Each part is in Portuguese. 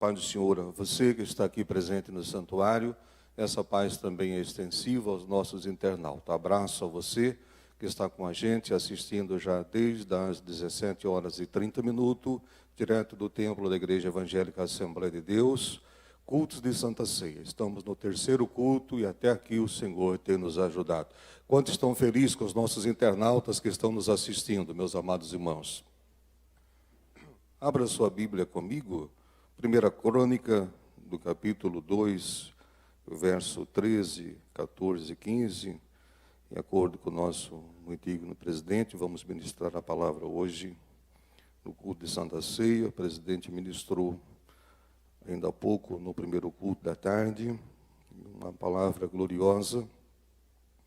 Pai do Senhor, a você que está aqui presente no santuário, essa paz também é extensiva aos nossos internautas. Abraço a você que está com a gente assistindo já desde as 17h30, direto do templo da Igreja Evangélica Assembleia de Deus, cultos de Santa Ceia. Estamos no terceiro culto e até aqui o Senhor tem nos ajudado. Quantos estão felizes com os nossos internautas que estão nos assistindo, meus amados irmãos? Abra sua Bíblia comigo. Primeira Crônica, do capítulo 2, verso 13, 14 e 15. De acordo com o nosso muito digno presidente, vamos ministrar a palavra hoje no culto de Santa Ceia. O presidente ministrou ainda há pouco no primeiro culto da tarde, uma palavra gloriosa.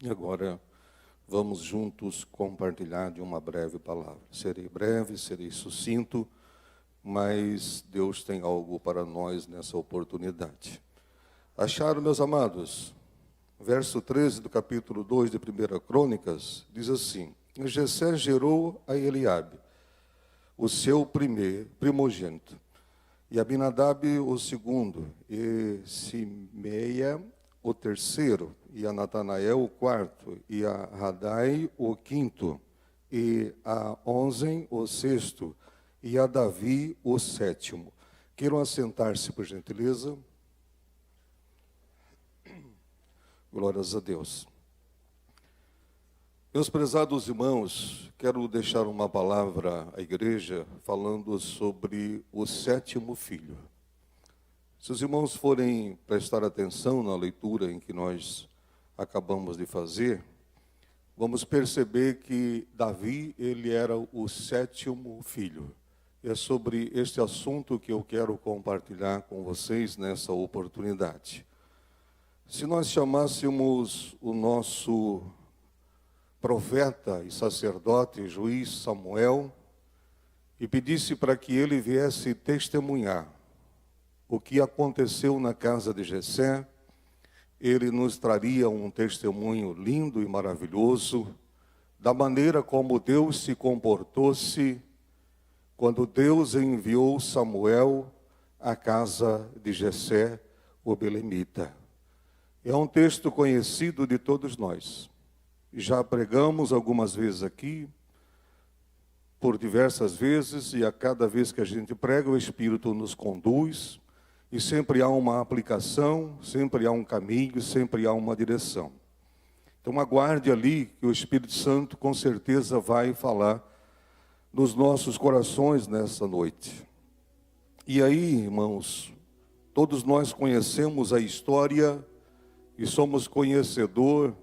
E agora vamos juntos compartilhar de uma breve palavra. Serei breve, serei sucinto, mas Deus tem algo para nós nessa oportunidade. Acharam, meus amados? Verso 13 do capítulo 2 de 1 Crônicas, diz assim: Jessé gerou a Eliabe, o seu primogênito, e Abinadab o segundo, e Simeia o terceiro, e a Natanael o quarto, e a Radai o quinto, e a Onzen o sexto, e a Davi o sétimo. Queiram assentar-se, por gentileza. Glórias a Deus. Meus prezados irmãos, quero deixar uma palavra à igreja falando sobre o sétimo filho. Se os irmãos forem prestar atenção na leitura em que nós acabamos de fazer, vamos perceber que Davi, ele era o sétimo filho. É sobre este assunto que eu quero compartilhar com vocês nessa oportunidade. Se nós chamássemos o nosso profeta e sacerdote, juiz Samuel, e pedisse para que ele viesse testemunhar o que aconteceu na casa de Jessé, ele nos traria um testemunho lindo e maravilhoso da maneira como Deus se comportou-se quando Deus enviou Samuel à casa de Jessé, o belemita. É um texto conhecido de todos nós. Já pregamos algumas vezes aqui, por diversas vezes, e a cada vez que a gente prega, o Espírito nos conduz, e sempre há uma aplicação, sempre há um caminho, sempre há uma direção. Então aguarde ali que o Espírito Santo com certeza vai falar nos nossos corações nessa noite. E aí, irmãos, todos nós conhecemos a história e somos conhecedor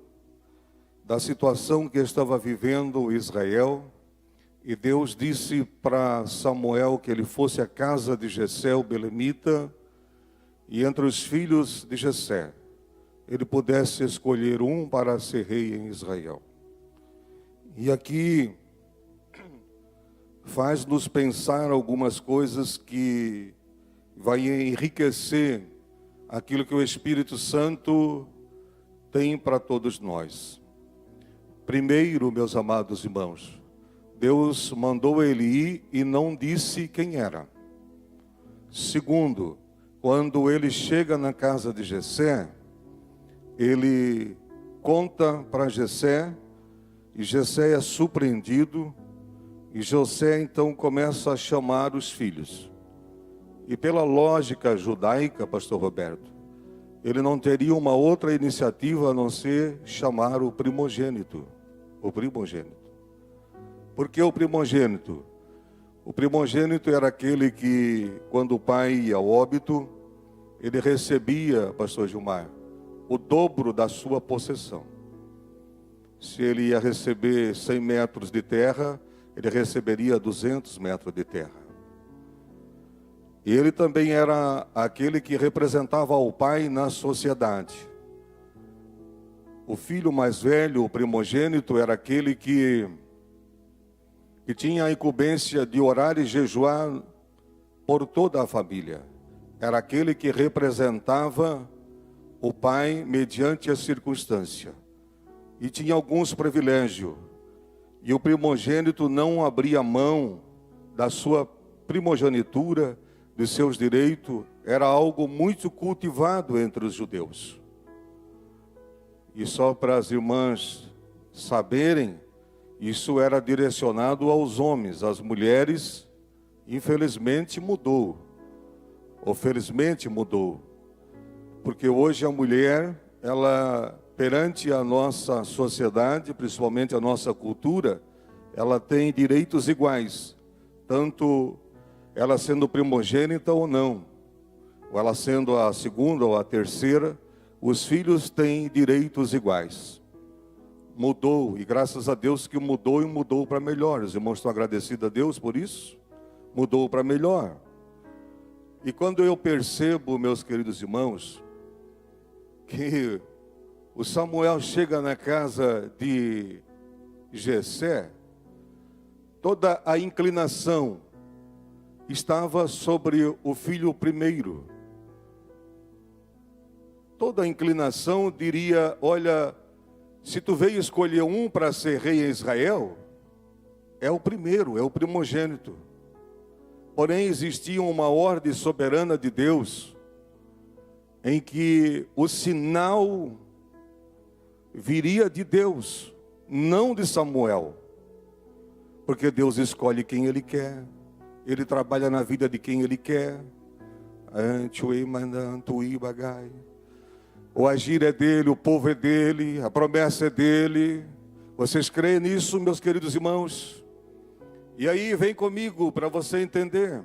da situação que estava vivendo Israel, e Deus disse para Samuel que ele fosse à casa de Jessé, o belemita, e entre os filhos de Jessé, ele pudesse escolher um para ser rei em Israel. E aqui faz-nos pensar algumas coisas que vai enriquecer aquilo que o Espírito Santo tem para todos nós. Primeiro, meus amados irmãos, Deus mandou ele ir e não disse quem era. Segundo, quando ele chega na casa de Jessé, ele conta para Jessé, e Jessé é surpreendido, e Jessé então começa a chamar os filhos. E pela lógica judaica, pastor Roberto, ele não teria uma outra iniciativa a não ser chamar o primogênito. O primogênito. Por que o primogênito? O primogênito era aquele que, quando o pai ia ao óbito, ele recebia, pastor Gilmar, o dobro da sua possessão. Se ele ia receber 100 metros de terra, ele receberia 200 metros de terra. E ele também era aquele que representava o pai na sociedade. O filho mais velho, o primogênito, era aquele que tinha a incumbência de orar e jejuar por toda a família. Era aquele que representava o pai mediante a circunstância. E tinha alguns privilégios. E o primogênito não abria mão da sua primogenitura, de seus direitos era algo muito cultivado entre os judeus. E só para as irmãs saberem, isso era direcionado aos homens. As mulheres, infelizmente, mudou. Ou felizmente mudou. Porque hoje a mulher, ela, perante a nossa sociedade, principalmente a nossa cultura, ela tem direitos iguais. Tanto ela sendo primogênita ou não, ou ela sendo a segunda ou a terceira, os filhos têm direitos iguais. Mudou, e graças a Deus que mudou, e mudou para melhor. Os irmãos estão agradecidos a Deus por isso? Mudou para melhor. E quando eu percebo, meus queridos irmãos, que o Samuel chega na casa de Jessé, toda a inclinação estava sobre o filho primeiro. Toda a inclinação diria, olha, se tu veio escolher um para ser rei em Israel, é o primeiro, é o primogênito. Porém, existia uma ordem soberana de Deus, em que o sinal viria de Deus, não de Samuel. Porque Deus escolhe quem Ele quer. Ele trabalha na vida de quem Ele quer. O agir é dele, o povo é dele, a promessa é dele. Vocês creem nisso, meus queridos irmãos? E aí vem comigo para você entender.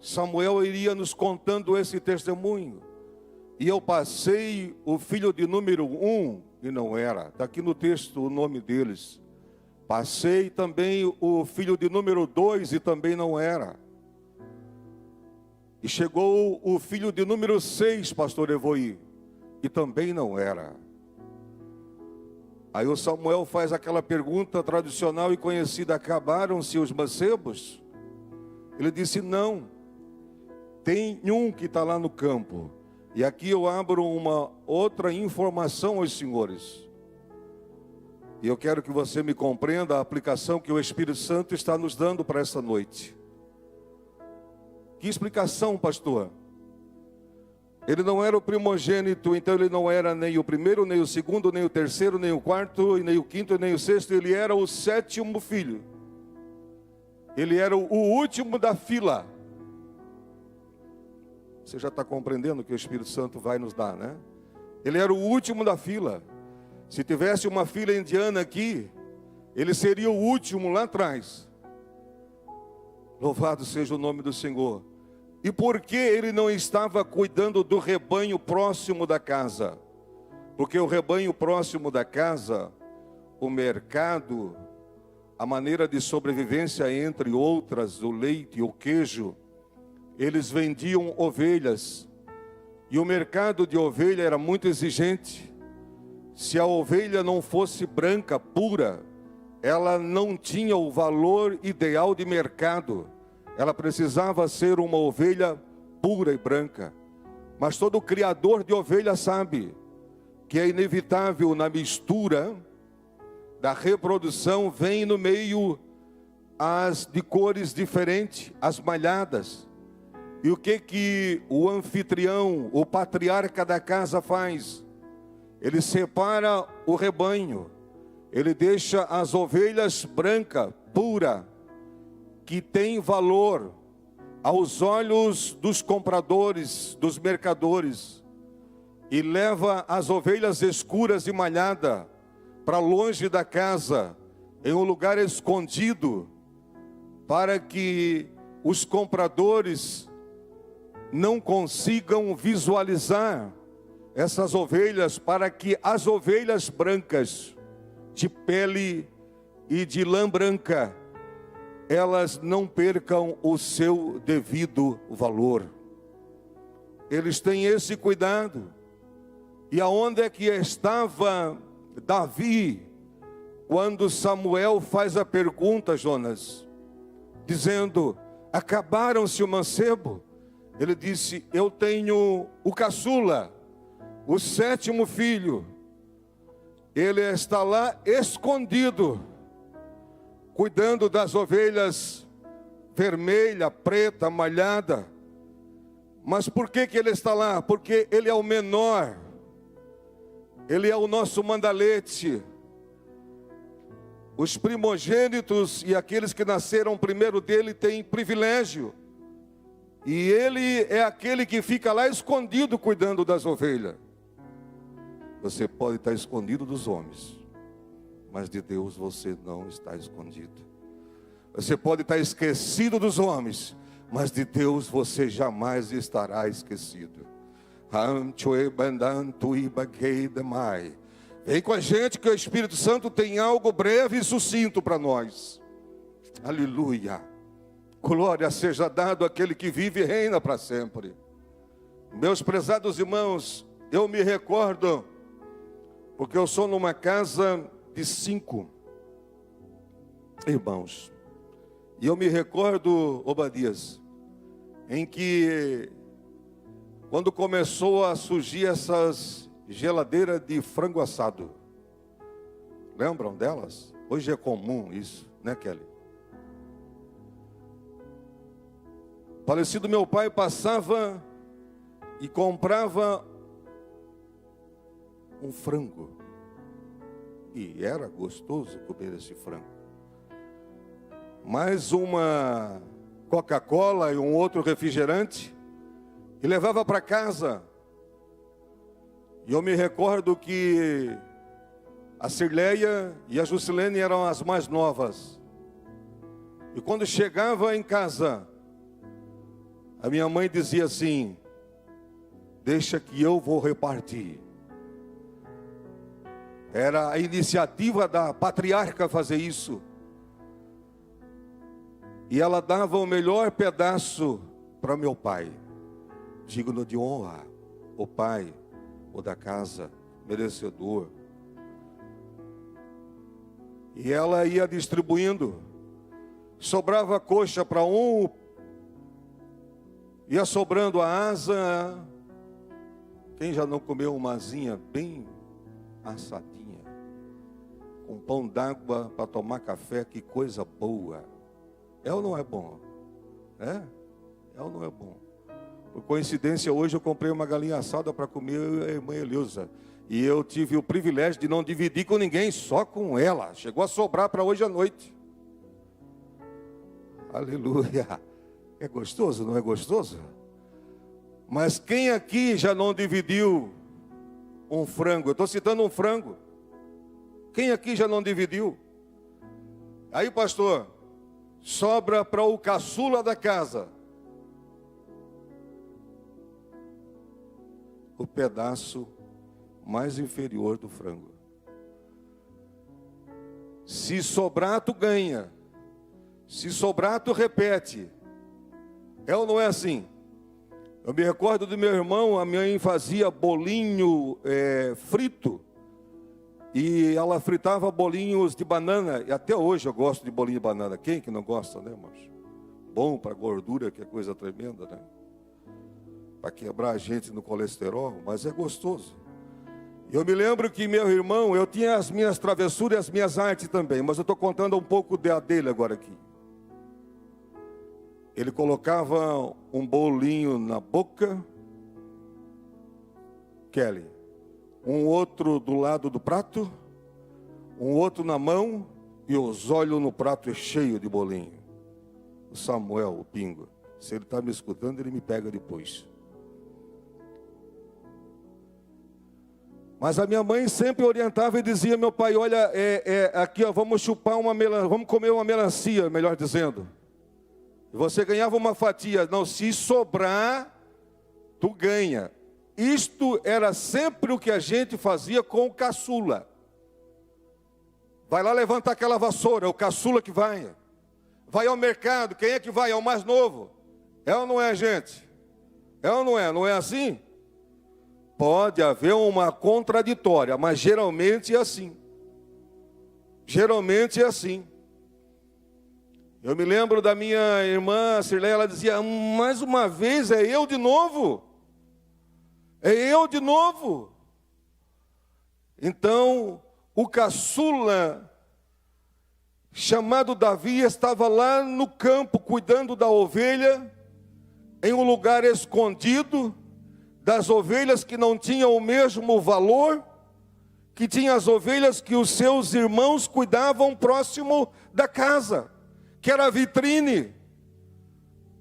Samuel iria nos contando esse testemunho. E eu passei o filho de número 1, e não era. Está aqui no texto o nome deles. Passei também o filho de número 2 e também não era. E chegou o filho de número 6, pastor Evoí, e também não era. Aí o Samuel faz aquela pergunta tradicional e conhecida: acabaram-se os mancebos? Ele disse: não, tem um que está lá no campo. E aqui eu abro uma outra informação aos senhores. E eu quero que você me compreenda a aplicação que o Espírito Santo está nos dando para essa noite. Que explicação, pastor? Ele não era o primogênito, então ele não era nem o primeiro, nem o segundo, nem o terceiro, nem o quarto, nem o quinto, nem o sexto. Ele era o 7º filho. Ele era o último da fila. Você já está compreendendo o que o Espírito Santo vai nos dar, né? Ele era o último da fila. Se tivesse uma fila indiana aqui, ele seria o último lá atrás. Louvado seja o nome do Senhor. E por que ele não estava cuidando do rebanho próximo da casa? Porque o rebanho próximo da casa, o mercado, a maneira de sobrevivência, entre outras, o leite e o queijo, eles vendiam ovelhas. E o mercado de ovelha era muito exigente. Se a ovelha não fosse branca, pura, ela não tinha o valor ideal de mercado. Ela precisava ser uma ovelha pura e branca. Mas todo criador de ovelha sabe que é inevitável na mistura da reprodução, vem no meio as de cores diferentes, as malhadas. E o que o anfitrião, o patriarca da casa faz? Ele separa o rebanho, ele deixa as ovelhas brancas, pura, que tem valor aos olhos dos compradores, dos mercadores, e leva as ovelhas escuras e malhadas para longe da casa, em um lugar escondido, para que os compradores não consigam visualizar essas ovelhas, para que as ovelhas brancas, de pele e de lã branca, elas não percam o seu devido valor. Eles têm esse cuidado. E aonde é que estava Davi quando Samuel faz a pergunta, Jonas, dizendo: acabaram-se o mancebo? Ele disse: eu tenho o caçula, o 7º filho. Ele está lá escondido, cuidando das ovelhas vermelha, preta, malhada. Mas por que ele está lá? Porque ele é o menor. Ele é o nosso mandalete. Os primogênitos e aqueles que nasceram primeiro dele têm privilégio. E ele é aquele que fica lá escondido cuidando das ovelhas. Você pode estar escondido dos homens, mas de Deus você não está escondido. Você pode estar esquecido dos homens, mas de Deus você jamais estará esquecido. Vem com a gente que o Espírito Santo tem algo breve e sucinto para nós. Aleluia. Glória seja dado àquele que vive e reina para sempre. Meus prezados irmãos, eu me recordo, porque eu sou numa casa de 5 irmãos. E eu me recordo, Obadias, em que quando começou a surgir essas geladeiras de frango assado. Lembram delas? Hoje é comum isso, né, Kelly? Falecido meu pai passava e comprava um frango. E era gostoso comer esse frango. Mais uma Coca-Cola e um outro refrigerante. E levava para casa. E eu me recordo que a Cirleia e a Juscelene eram as mais novas. E quando chegava em casa, a minha mãe dizia assim: deixa que eu vou repartir. Era a iniciativa da patriarca fazer isso. E ela dava o melhor pedaço para meu pai, digno de honra, o pai, o da casa, merecedor. E ela ia distribuindo. Sobrava coxa para um, ia sobrando a asa. Quem já não comeu uma asinha bem assadinha, com pão d'água para tomar café, que coisa boa. É ou não é bom? É ou não é bom? Por coincidência, hoje eu comprei uma galinha assada para comer, eu e a irmã Eleusa. E eu tive o privilégio de não dividir com ninguém, só com ela. Chegou a sobrar para hoje à noite. Aleluia. É gostoso, não é gostoso? Mas quem aqui já não dividiu um frango? Eu estou citando um frango. Quem aqui já não dividiu? Aí, pastor, sobra para o caçula da casa o pedaço mais inferior do frango. Se sobrar, tu ganha. Se sobrar, tu repete. É ou não é assim? Eu me recordo do meu irmão, a minha mãe fazia bolinho frito. E ela fritava bolinhos de banana. E até hoje eu gosto de bolinho de banana. Quem que não gosta, né, irmãos? Bom para gordura, que é coisa tremenda, né? Para quebrar a gente no colesterol, mas é gostoso. Eu me lembro que meu irmão, eu tinha as minhas travessuras e as minhas artes também, mas eu estou contando um pouco dele agora aqui. Ele colocava um bolinho na boca, Kelly, um outro do lado do prato, um outro na mão e os olhos no prato cheio de bolinho. O Samuel, o Pingo, se ele está me escutando, ele me pega depois. Mas a minha mãe sempre orientava e dizia: meu pai, olha, aqui ó, vamos chupar uma melancia, vamos comer uma melancia, melhor dizendo. E você ganhava uma fatia. Não, se sobrar, tu ganha. Isto era sempre o que a gente fazia com o caçula. Vai lá levantar aquela vassoura, é o caçula que vai. Vai ao mercado, quem é que vai? É o mais novo. É ou não é, gente? É ou não é? Não é assim? Pode haver uma contraditória, mas geralmente é assim. Geralmente é assim. Eu me lembro da minha irmã Cirleia, ela dizia: mais uma vez, é eu de novo? É eu de novo? Então, o caçula, chamado Davi, estava lá no campo, cuidando da ovelha, em um lugar escondido, das ovelhas que não tinham o mesmo valor, que tinha as ovelhas que os seus irmãos cuidavam próximo da casa, que era a vitrine.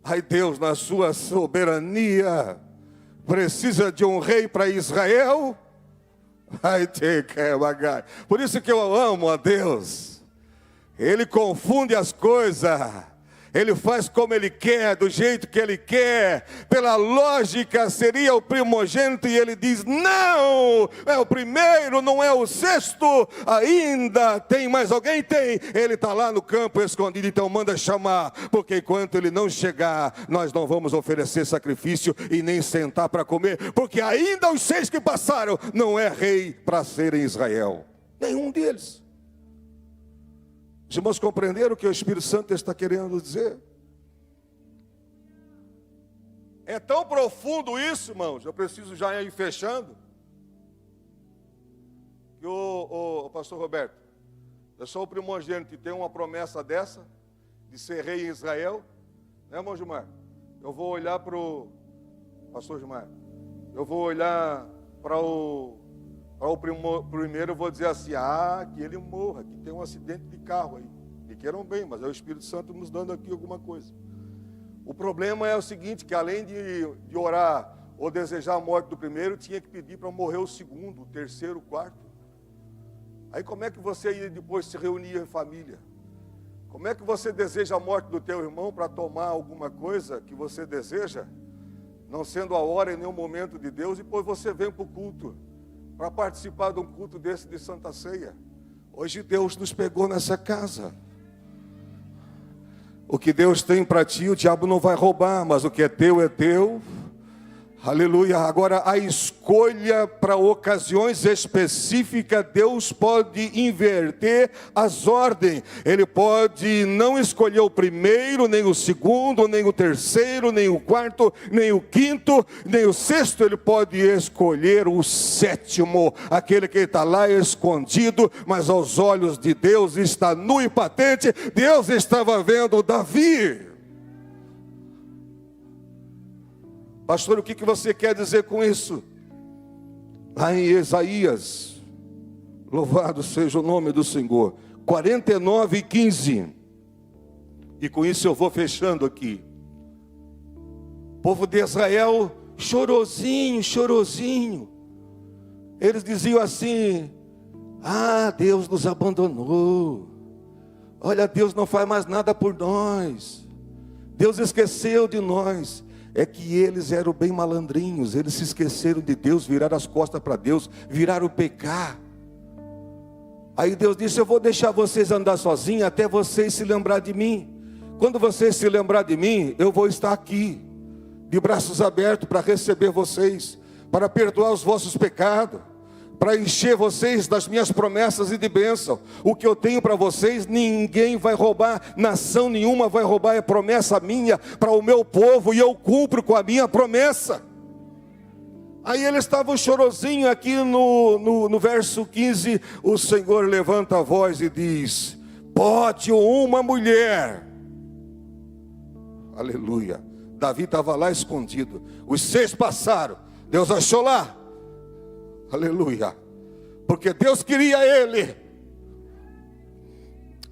Ai, Deus, na sua soberania, precisa de um rei para Israel? Ai, por isso que eu amo a Deus. Ele confunde as coisas. Ele faz como Ele quer, do jeito que Ele quer. Pela lógica seria o primogênito, e Ele diz, não, é o primeiro, não é o sexto. Ainda tem mais alguém? Tem. Ele está lá no campo escondido, então manda chamar, porque enquanto Ele não chegar, nós não vamos oferecer sacrifício e nem sentar para comer, porque ainda os 6 que passaram, não é rei para ser em Israel, nenhum deles. Os irmãos compreenderam o que o Espírito Santo está querendo dizer? É tão profundo isso, irmãos, eu preciso já ir fechando, que o pastor Roberto, eu sou o primogênito e tem uma promessa dessa, de ser rei em Israel, né, irmão Gilmar? Eu vou olhar para o pastor Gilmar, eu vou olhar para o primeiro, eu vou dizer assim, que ele morra, que tem um acidente de carro aí. Me queiram bem, mas é o Espírito Santo nos dando aqui alguma coisa. O problema é o seguinte, que além de orar ou desejar a morte do primeiro, tinha que pedir para morrer o segundo, o terceiro, o quarto. Aí como é que você ia depois se reunir em família? Como é que você deseja a morte do teu irmão para tomar alguma coisa que você deseja, não sendo a hora e nem o momento de Deus, e depois você vem para o culto, para participar de um culto desse de Santa Ceia? Hoje Deus nos pegou nessa casa. O que Deus tem para ti, o diabo não vai roubar, mas o que é teu. Aleluia. Agora, a escolha para ocasiões específicas, Deus pode inverter as ordens. Ele pode não escolher o primeiro, nem o segundo, nem o terceiro, nem o quarto, nem o quinto, nem o sexto. Ele pode escolher o sétimo, aquele que está lá escondido, mas aos olhos de Deus está nu e patente. Deus estava vendo Davi. Pastor, o que você quer dizer com isso? Lá em Isaías, louvado seja o nome do Senhor, 49:15, e com isso eu vou fechando aqui. O povo de Israel, chorosinho, eles diziam assim, Deus nos abandonou, olha, Deus não faz mais nada por nós, Deus esqueceu de nós. É que eles eram bem malandrinhos, eles se esqueceram de Deus, viraram as costas para Deus, viraram pecar. Aí Deus disse, eu vou deixar vocês andar sozinhos até vocês se lembrar de mim. Quando vocês se lembrar de mim, eu vou estar aqui, de braços abertos para receber vocês, para perdoar os vossos pecados, para encher vocês das minhas promessas e de bênção. O que eu tenho para vocês, ninguém vai roubar, nação nenhuma vai roubar, é promessa minha para o meu povo, e eu cumpro com a minha promessa. Aí eles estavam chorosinho aqui no verso 15, o Senhor levanta a voz e diz, pode uma mulher, aleluia, Davi estava lá escondido, os 6 passaram, Deus achou lá, aleluia, porque Deus queria ele.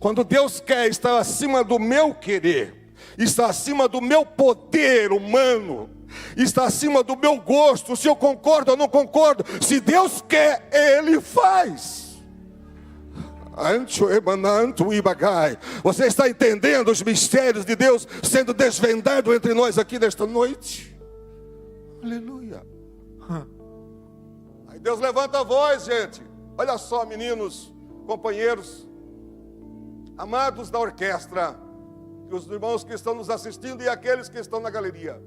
Quando Deus quer, está acima do meu querer, está acima do meu poder humano, está acima do meu gosto, se eu concordo ou não concordo. Se Deus quer, Ele faz. Você está entendendo os mistérios de Deus sendo desvendados entre nós aqui nesta noite? Aleluia. Deus levanta a voz, gente. Olha só, meninos, companheiros, amados da orquestra, e os irmãos que estão nos assistindo e aqueles que estão na galeria.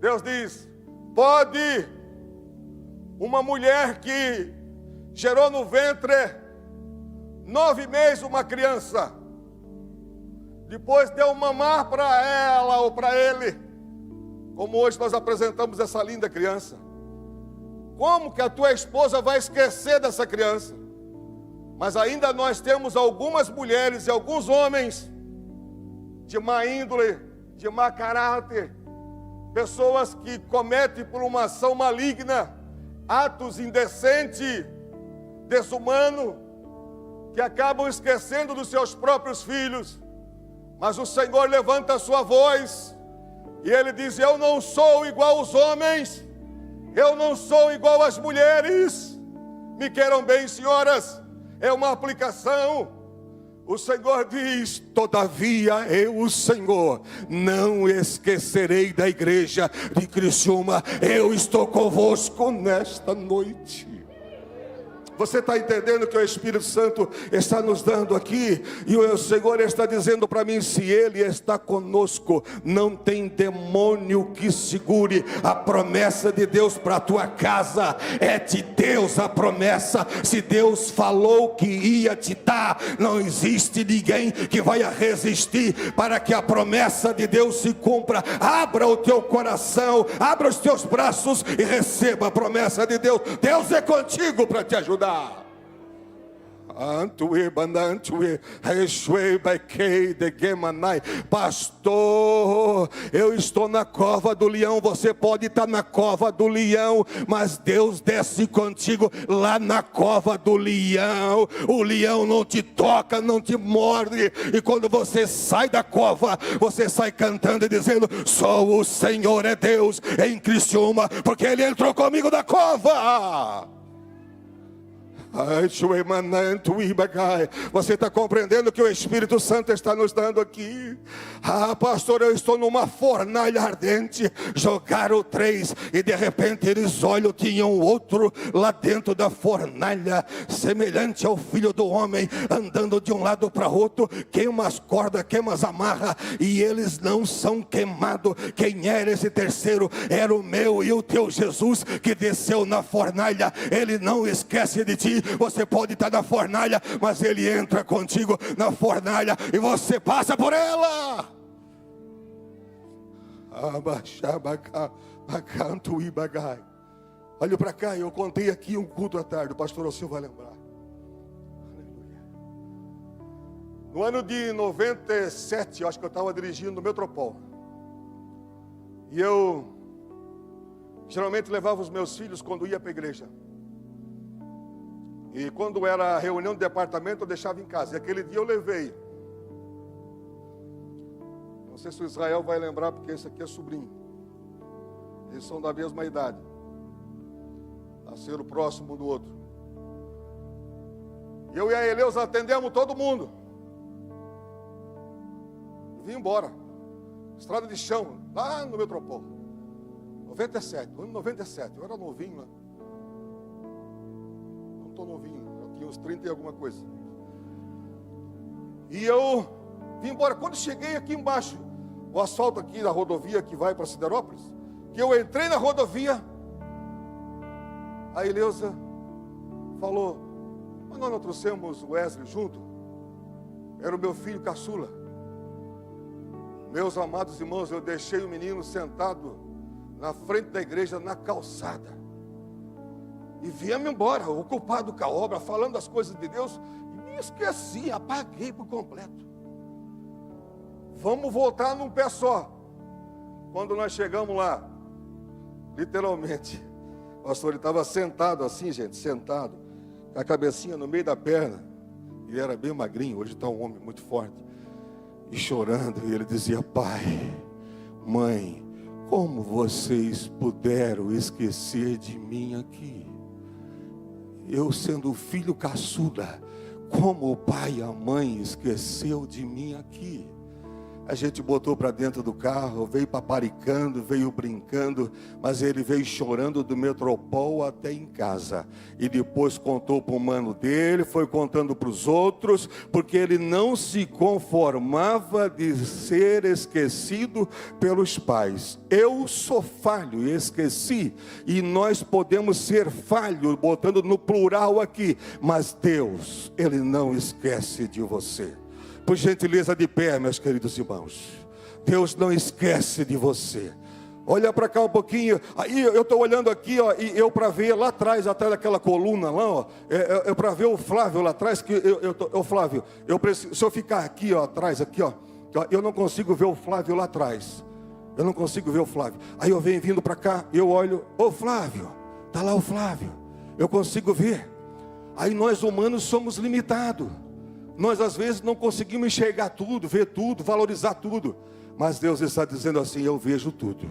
Deus diz, pode uma mulher que gerou no ventre 9 meses uma criança, depois deu mamar para ela ou para ele, como hoje nós apresentamos essa linda criança. Como que a tua esposa vai esquecer dessa criança? Mas ainda nós temos algumas mulheres e alguns homens de má índole, de má caráter, pessoas que cometem por uma ação maligna, atos indecentes, desumano, que acabam esquecendo dos seus próprios filhos. Mas o Senhor levanta a sua voz e Ele diz: eu não sou igual aos homens, eu não sou igual às mulheres. Me queiram bem, senhoras, é uma aplicação. O Senhor diz: todavia eu, o Senhor, não esquecerei da igreja de Criciúma. Eu estou convosco nesta noite. Você está entendendo que o Espírito Santo está nos dando aqui? E o Senhor está dizendo para mim: se Ele está conosco, não tem demônio que segure a promessa de Deus para a tua casa. É de Deus a promessa. Se Deus falou que ia te dar, não existe ninguém que vai resistir para que a promessa de Deus se cumpra. Abra o teu coração, abra os teus braços e receba a promessa de Deus. Deus é contigo para te ajudar. Pastor, eu estou na cova do leão. Você pode estar na cova do leão, mas Deus desce contigo lá na cova do leão. O leão não te toca, não te morde. E quando você sai da cova, você sai cantando e dizendo: só o Senhor é Deus em Criciúma, porque Ele entrou comigo na cova. Você está compreendendo que o Espírito Santo está nos dando aqui? Ah, pastor, eu estou numa fornalha ardente. Jogaram 3 e de repente eles olham, tinham outro lá dentro da fornalha, semelhante ao Filho do Homem, andando de um lado para outro, queima as cordas, queima as amarras, e eles não são queimados. Quem era esse terceiro? Era o meu e o teu Jesus, que desceu na fornalha. Ele não esquece de ti. Você pode estar na fornalha, mas Ele entra contigo na fornalha e você passa por ela. Olha para cá, eu contei aqui um culto à tarde, o pastor Alceu vai lembrar. Aleluia. No ano de 97, eu acho que eu estava dirigindo no Metropol. E eu geralmente levava os meus filhos quando ia para a igreja. E quando era reunião de departamento, eu deixava em casa. E aquele dia eu levei. Não sei se o Israel vai lembrar, porque esse aqui é sobrinho. Eles são da mesma idade. Nasceram próximo um do outro. E eu e a Eleusa atendemos todo mundo. E vim embora. Estrada de chão, lá no Metropol. 97, ano 97. Eu era novinho lá. Novinho, eu tinha uns 30 e alguma coisa. E eu vim embora. Quando cheguei aqui embaixo, o asfalto aqui da rodovia que vai para Siderópolis, que eu entrei na rodovia, a Eleusa falou: mas nós não trouxemos o Wesley junto? Era o meu filho caçula. Meus amados irmãos, eu deixei o menino sentado na frente da igreja, na calçada. E viemos embora, ocupado com a obra, falando as coisas de Deus, e me esqueci, apaguei por completo. Vamos voltar num pé só. Quando nós chegamos lá, literalmente, o pastor estava sentado assim, gente, sentado, com a cabecinha no meio da perna. Ele era bem magrinho, hoje está um homem muito forte. E chorando, e ele dizia: pai, mãe, como vocês puderam esquecer de mim aqui? Eu sendo o filho caçula, como o pai e a mãe esqueceu de mim aqui? A gente botou para dentro do carro, veio paparicando, veio brincando, mas ele veio chorando do Metropol até em casa. E depois contou para o mano dele, foi contando para os outros, porque ele não se conformava de ser esquecido pelos pais. Eu sou falho e esqueci, e nós podemos ser falhos, botando no plural aqui, mas Deus, Ele não esquece de você. Por gentileza, de pé, meus queridos irmãos. Deus não esquece de você. Olha para cá um pouquinho. Aí eu estou olhando aqui, ó, e eu para ver lá atrás daquela coluna lá, ó, eu para ver o Flávio lá atrás, que Flávio, eu preciso, se eu ficar aqui, ó, atrás aqui, ó, eu não consigo ver o Flávio lá atrás. Eu não consigo ver o Flávio. Aí eu venho vindo para cá, eu olho, ô Flávio, está lá o Flávio. Eu consigo ver. Aí nós humanos somos limitados. Nós às vezes não conseguimos enxergar tudo, ver tudo, valorizar tudo. Mas Deus está dizendo assim, eu vejo tudo.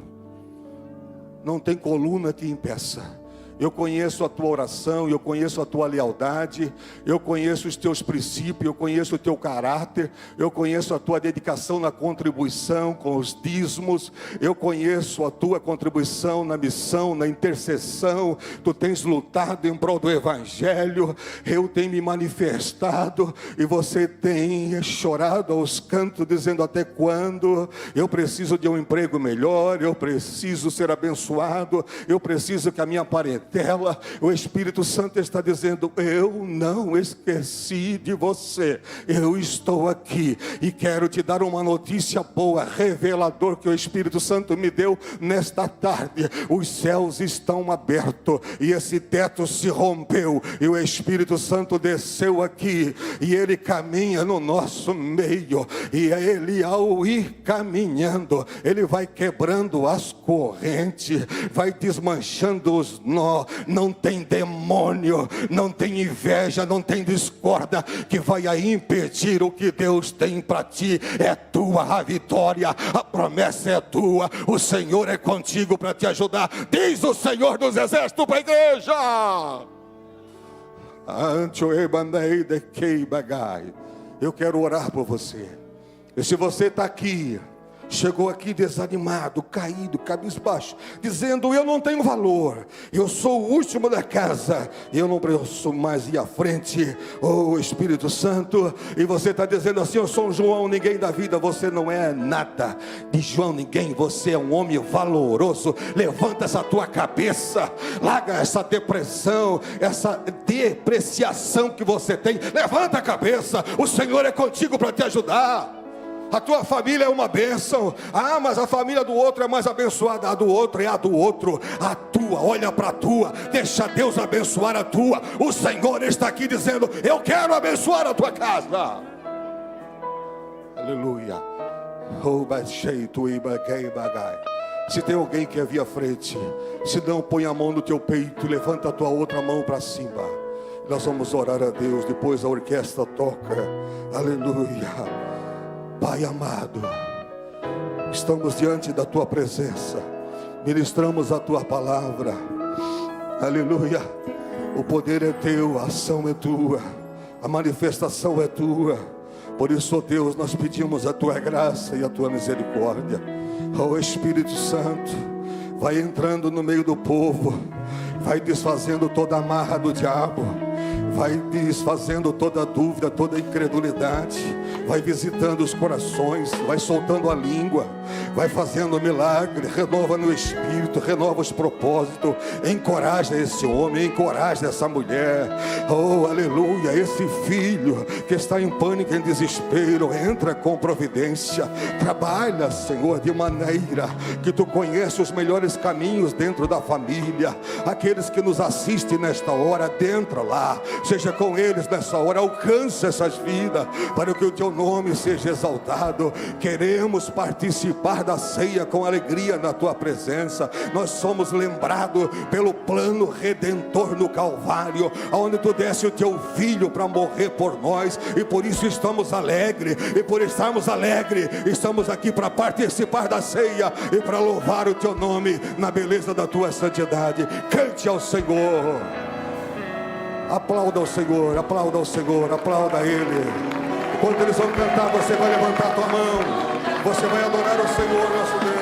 Não tem coluna que impeça. Eu conheço a tua oração, eu conheço a tua lealdade, eu conheço os teus princípios, eu conheço o teu caráter, eu conheço a tua dedicação na contribuição com os dízimos, eu conheço a tua contribuição na missão, na intercessão. Tu tens lutado em prol do Evangelho, eu tenho me manifestado e você tem chorado aos cantos dizendo até quando? Eu preciso de um emprego melhor, eu preciso ser abençoado, eu preciso que a minha parentela. O Espírito Santo está dizendo, eu não esqueci de você, eu estou aqui e quero te dar uma notícia boa, revelador, que o Espírito Santo me deu nesta tarde. Os céus estão abertos e esse teto se rompeu e o Espírito Santo desceu aqui e ele caminha no nosso meio, e ele, ao ir caminhando, ele vai quebrando as correntes, vai desmanchando os nós. Não tem demônio, não tem inveja, não tem discórdia que vai impedir o que Deus tem para ti. É tua a vitória, a promessa é tua, o Senhor é contigo para te ajudar, diz o Senhor dos Exércitos para a igreja. Eu quero orar por você. E se você está aqui, chegou aqui desanimado, caído, cabisbaixo, dizendo, eu não tenho valor, eu sou o último da casa, eu não posso mais ir à frente, oh Espírito Santo, e você está dizendo assim, eu sou um João, ninguém da vida, você não é nada de João, ninguém, você é um homem valoroso. Levanta essa tua cabeça, larga essa depressão, essa depreciação que você tem, levanta a cabeça, o Senhor é contigo para te ajudar. A tua família é uma bênção. Ah, mas a família do outro é mais abençoada. A do outro é a do outro. A tua, olha para a tua, deixa Deus abençoar a tua. O Senhor está aqui dizendo, eu quero abençoar a tua casa. Aleluia. Se tem alguém que é via frente, se não, põe a mão no teu peito e levanta a tua outra mão para cima. Nós vamos orar a Deus, depois a orquestra toca. Aleluia. Pai amado, estamos diante da tua presença, ministramos a tua palavra, aleluia. O poder é teu, a ação é tua, a manifestação é tua. Por isso, ó Deus, nós pedimos a tua graça e a tua misericórdia. Ó Espírito Santo, vai entrando no meio do povo, vai desfazendo toda a amarra do diabo, vai desfazendo toda dúvida, toda incredulidade, vai visitando os corações, vai soltando a língua, vai fazendo milagre, renova no espírito, renova os propósitos, encoraja esse homem, encoraja essa mulher, oh aleluia, esse filho que está em pânico, em desespero, entra com providência, trabalha, Senhor, de maneira que tu conheces os melhores caminhos dentro da família. Aqueles que nos assistem nesta hora, adentra lá, seja com eles nessa hora, alcança essas vidas, para que o teu nome seja exaltado. Queremos participar da ceia com alegria na tua presença. Nós somos lembrados pelo plano redentor no Calvário, onde tu desse o teu filho para morrer por nós, e por isso estamos alegres, e por estarmos alegres, estamos aqui para participar da ceia e para louvar o teu nome na beleza da tua santidade. Cante ao Senhor, aplauda ao Senhor, aplauda ao Senhor, aplauda a Ele. Quando eles vão cantar, você vai levantar a tua mão, você vai adorar o Senhor nosso Deus.